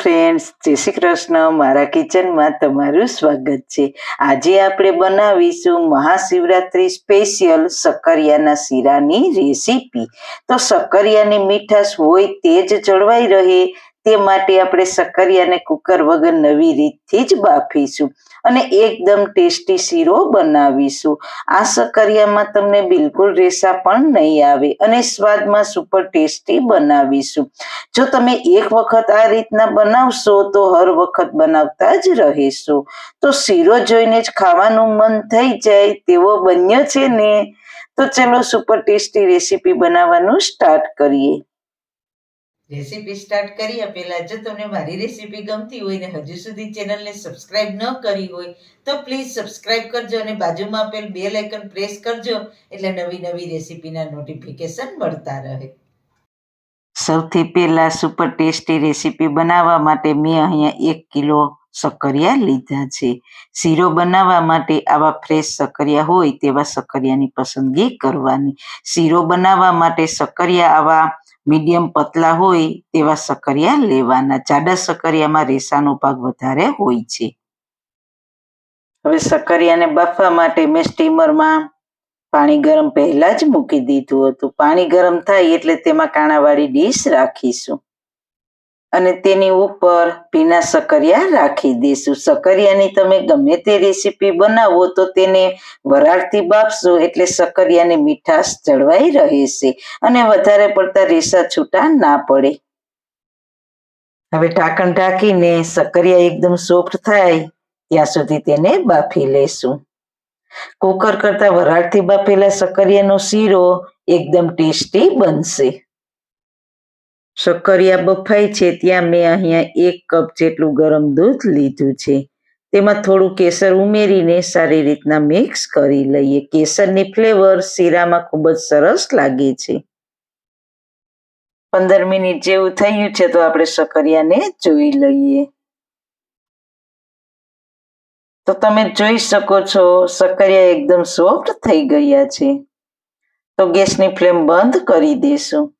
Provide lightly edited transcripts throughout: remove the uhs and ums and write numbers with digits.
Friends, जय श्री कृष्ण। मारा kitchen में तमारू स्वागत है। आज आपणे बनावीशुं महाशिवरात्रि स्पेशियल शक्करियाना शीरानी रेसिपी। तो शक्करियानी मीठाश होय ते ज जळवाई रहे ते माटे આપણે શક્કરિયાને કુકર વગર નવી રીતથી જ બાફીશું અને એકદમ ટેસ્ટી શીરો બનાવીશું। આ શક્કરિયામાં તમને બિલકુલ રેસા પણ નહીં આવે અને સ્વાદમાં સુપર ટેસ્ટી બનાવીશું। જો તમે એક વખત આ રીતના બનાવશો તો હર વખત બનાવતા જ રહેશો। તો શીરો જોઈને જ ખાવાનું મન થઈ જાય તેવો બન્યો છે ને। તો ચલો સુપર ટેસ્ટી રેસીપી બનાવવાનું સ્ટાર્ટ કરીએ। રેસીપી સ્ટાર્ટ કર્યા પહેલા જો તમને મારી રેસીપી ગમતી હોય ને હજુ સુધી ચેનલને સબસ્ક્રાઇબ ન કરી હોય તો પ્લીઝ સબસ્ક્રાઇબ કરજો અને બાજુમાં આપેલ બેલ આઇકન પ્રેસ કરજો એટલે નવી નવી રેસીપીના નોટિફિકેશન મળતા રહે। સૌથી પહેલા સુપર ટેસ્ટી રેસીપી બનાવવા માટે મેં અહીંયા 1 કિલો શક્કરિયા લીધા છે। શીરો બનાવવા માટે આવા ફ્રેશ શક્કરિયા હોય તેવા શક્કરિયાની પસંદગી કરવાની। શીરો બનાવવા માટે શક્કરિયા આવા મીડિયમ પતલા હોય તેવા શક્કરિયા લેવાના। જાડા શક્કરિયામાં રેસાનો ભાગ વધારે હોય છે। હવે શક્કરિયાને બાફવા માટે મેં સ્ટીમરમાં પાણી ગરમ પહેલા જ મૂકી દીધું હતું। પાણી ગરમ થાય એટલે તેમાં કાણાવાળી ડીશ રાખીશું અને તેની ઉપર ભીના શક્કરિયા રાખી દઈશું। શક્કરિયાની તમે ગમે તે રેસીપી બનાવો તો તેને વરાળથી બાફશો એટલે શક્કરિયાની મીઠાશ જળવાઈ રહેશે અને વધારે પડતા રેસા છૂટા ના પડે। હવે ઢાંકણ ઢાંકીને શક્કરિયા એકદમ સોફ્ટ થાય ત્યાં સુધી તેને બાફી લેશું। કુકર કરતા વરાળથી બાફેલા શક્કરિયાનો શીરો એકદમ ટેસ્ટી બનશે। શક્કરિયા બફાય છે ત્યાં મેં અહીંયા 1 કપ જેટલું ગરમ દૂધ લીધું છે। તેમાં થોડું કેસર ઉમેરીને સારી રીતના મિક્સ કરી લઈએ। કેસરની ફ્લેવર શીરામાં ખૂબ જ સરસ લાગે છે। 15 મિનિટ જેવું થયું છે તો આપણે શક્કરિયાને જોઈ લઈએ। તો તમે જોઈ શકો છો શક્કરિયા એકદમ સોફ્ટ થઈ ગયા છે। તો ગેસની ફ્લેમ બંધ કરી દેશું।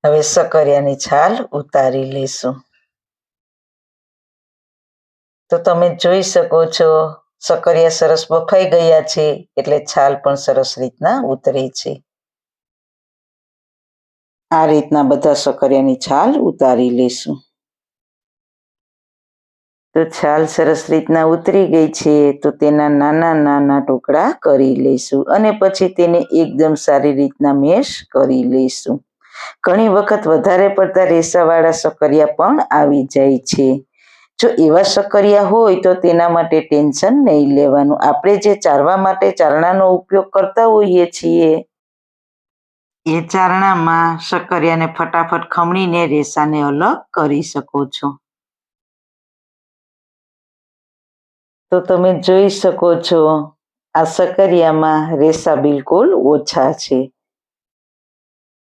હવે શક્કરિયાની છાલ ઉતારી લેશું। તો તમે જોઈ શકો છો શક્કરિયા સરસ બફાઈ ગયા છે એટલે છાલ પણ સરસ રીતના ઉતરે છે। આ રીતના બધા શક્કરિયાની છાલ ઉતારી લેશું। તો છાલ સરસ રીતના ઉતરી ગઈ છે તો તેના નાના નાના ટુકડા કરી લઈશું અને પછી તેને એકદમ સારી રીતના મેશ કરી લઈશું। ઘણી વખત વધારે પડતા રેસાવાળા શક્કરિયા પણ આવી જાય છે। જો એવા શક્કરિયા હોય તો તેના માટે ટેન્શન નહીં લેવાનું। આપણે જે ચારવા માટે ચારણાનો ઉપયોગ કરતા હોઈએ છીએ એ ચારણામાં શક્કરિયાને ફટાફટ ખમણીને રેસાને અલગ કરી શકો છો। તો તમે જોઈ શકો છો આ શક્કરિયામાં રેસા બિલકુલ ઓછા છે।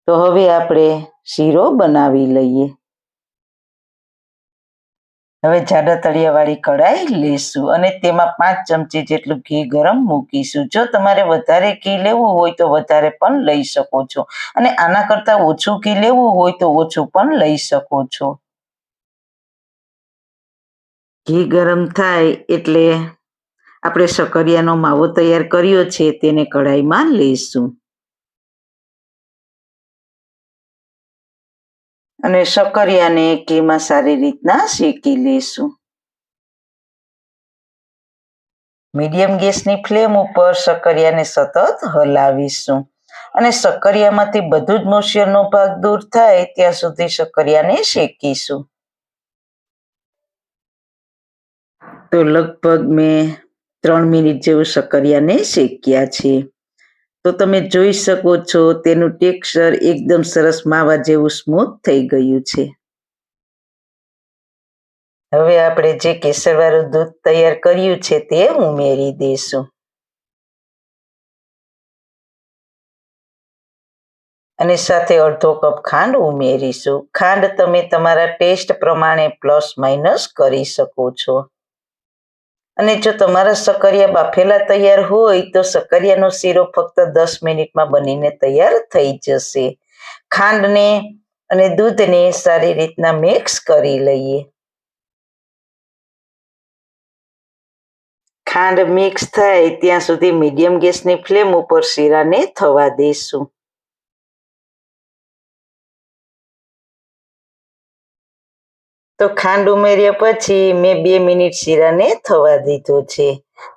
તો હવે આપણે શીરો બનાવી લઈએ। હવે જાડા તળિયાવાળી કઢાઈ લેશું અને તેમાં 5 ચમચી જેટલું ઘી ગરમ મૂકીશું। જો તમારે વધારે ઘી લેવું હોય તો વધારે પણ લઈ શકો છો અને આના કરતાં ઓછું ઘી લેવું હોય તો ઓછું પણ લઈ શકો છો। ઘી ગરમ થાય એટલે આપણે શક્કરિયાનો માવો તૈયાર કર્યો છે તેને કઢાઈમાં લઈશું અને શક્કરિયાને ઘીમાં સારી રીતના શેકી લેશું। મીડિયમ ગેસની ફ્લેમ ઉપર શક્કરિયાને સતત હલાવીશું અને શક્કરિયામાંથી બધું જ મોઇશ્ચરનો ભાગ દૂર થાય ત્યાં સુધી શક્કરિયાને શેકીશું। તો લગભગ મેં 3 મિનિટ જેવું શક્કરિયાને શેક્યા છે। તો તમે જોઈ શકો છો તેનું ટેક્સચર એકદમ સરસ માવા જેવું સ્મૂથ થઈ ગયું છે। હવે આપણે જે કેસરવાળું દૂધ તૈયાર કર્યું છે તે ઉમેરી દઈશું અને સાથે અડધો કપ ખાંડ ઉમેરીશું। ખાંડ તમે તમારા ટેસ્ટ પ્રમાણે પ્લસ માઇનસ કરી શકો છો અને જો તમારા શક્કરિયા બાફેલા તૈયાર હોય તો શક્કરિયાનો શીરો ફક્ત 10 મિનિટમાં બનીને તૈયાર થઈ જશે। ખાંડને અને દૂધને સારી રીતના મિક્સ કરી લઈએ. ખાંડ મિક્સ થાય ત્યાં સુધી મીડિયમ ગેસની ફ્લેમ ઉપર શીરાને થવા દઈશું. તો ખાંડ ઉમેર્યા પછી મેં 2 મિનિટ શીરાને થવા દીધો છે.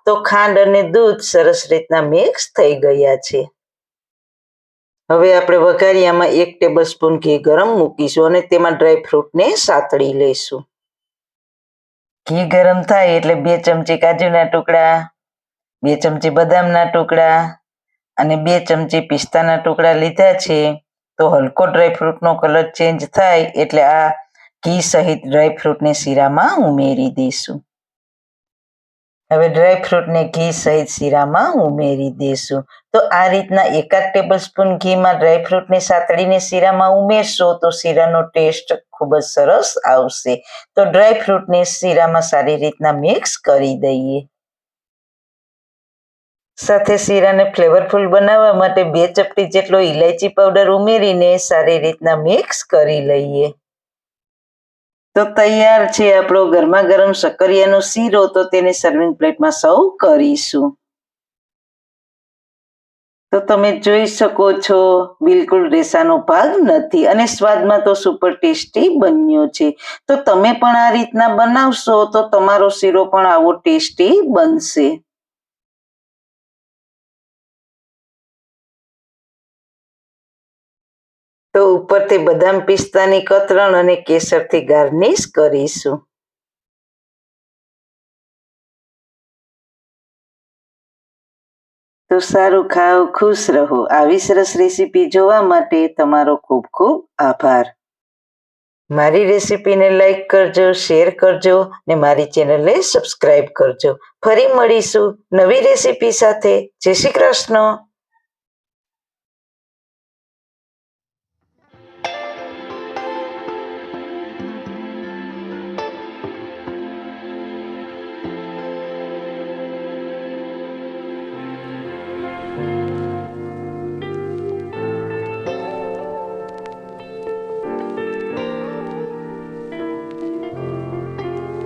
તો ખાંડ અને દૂધ સરસ રીતના મિક્સ થઈ ગયા છે. હવે આપણે વઘારિયામાં 1 ટેબલસ્પૂન ઘી ગરમ મૂકીશું અને તેમાં ડ્રાયફ્રૂટને સાતળી લઈશું. ઘી ગરમ થાય એટલે 2 ચમચી કાજુના ટુકડા, 2 ચમચી બદામના ટુકડા અને 2 ચમચી પિસ્તાના ટુકડા લીધા છે. તો હલકો ડ્રાયફ્રૂટનો કલર ચેન્જ થાય એટલે આ ઘી સહિત ડ્રાયફ્રૂટને શીરામાં ઉમેરી દઈશું. હવે ડ્રાયફ્રૂટને ઘી સહિત શીરામાં ઉમેરી દઈશું. તો આ રીતના 1 ટેબલસ્પૂન ઘીમાં ડ્રાયફ્રૂટને સાતળીને શીરામાં ઉમેરશો તો શીરાનો ટેસ્ટ ખૂબ જ સરસ આવશે. તો ડ્રાયફ્રૂટને શીરામાં સારી રીતના મિક્સ કરી દઈએ. સાથે શીરાને ફ્લેવરફુલ બનાવવા માટે 2 ચપટી જેટલો ઇલાયચી પાવડર ઉમેરીને સારી રીતના મિક્સ કરી લઈએ. તો તૈયાર છે આપણો ગરમા ગરમ શક્કરિયાનો શીરો. તો તેને સર્વિંગ પ્લેટમાં સર્વ કરીશું. તો તમે જોઈ શકો છો બિલકુલ રેસાનો ભાગ નથી અને સ્વાદમાં તો સુપર ટેસ્ટી બન્યો છે. તો તમે પણ આ રીતના બનાવશો તો તમારો શીરો પણ આવો ટેસ્ટી બનશે. તો ઉપરથી બદામ પિસ્તાની કતરણ અને કેસરથી ગાર્નિશ કરીશું. તો સારું ખાઓ, ખુશ રહો. આવી સરસ રેસીપી જોવા માટે તમારો ખૂબ ખૂબ આભાર. મારી રેસીપીને લાઈક કરજો, શેર કરજો ને મારી ચેનલને સબસ્ક્રાઈબ કરજો. ફરી મળીશું નવી રેસીપી સાથે. જય શ્રી કૃષ્ણ.